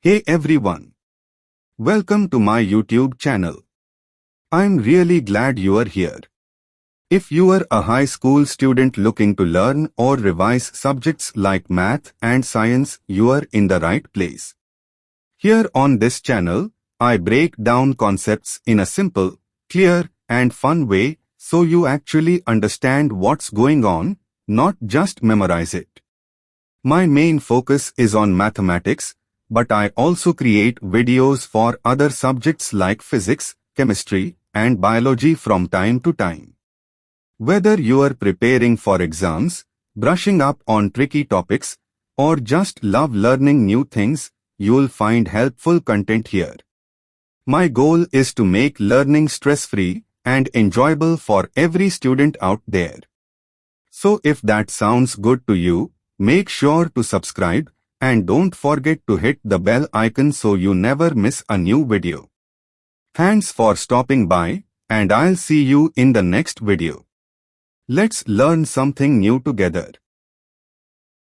Hey everyone. Welcome to my YouTube channel. I'm really glad you are here. If you are a high school student looking to learn or revise subjects like math and science, you are in the right place. Here on this channel, I break down concepts in a simple, clear, and fun way so you actually understand what's going on, not just memorize it. My main focus is on mathematics, but I also create videos for other subjects like physics, chemistry, and biology from time to time. Whether you are preparing for exams, brushing up on tricky topics, or just love learning new things, you'll find helpful content here. My goal is to make learning stress-free and enjoyable for every student out there. So if that sounds good to you, make sure to subscribe and don't forget to hit the bell icon so you never miss a new video. Thanks for stopping by, and I'll see you in the next video. Let's learn something new together.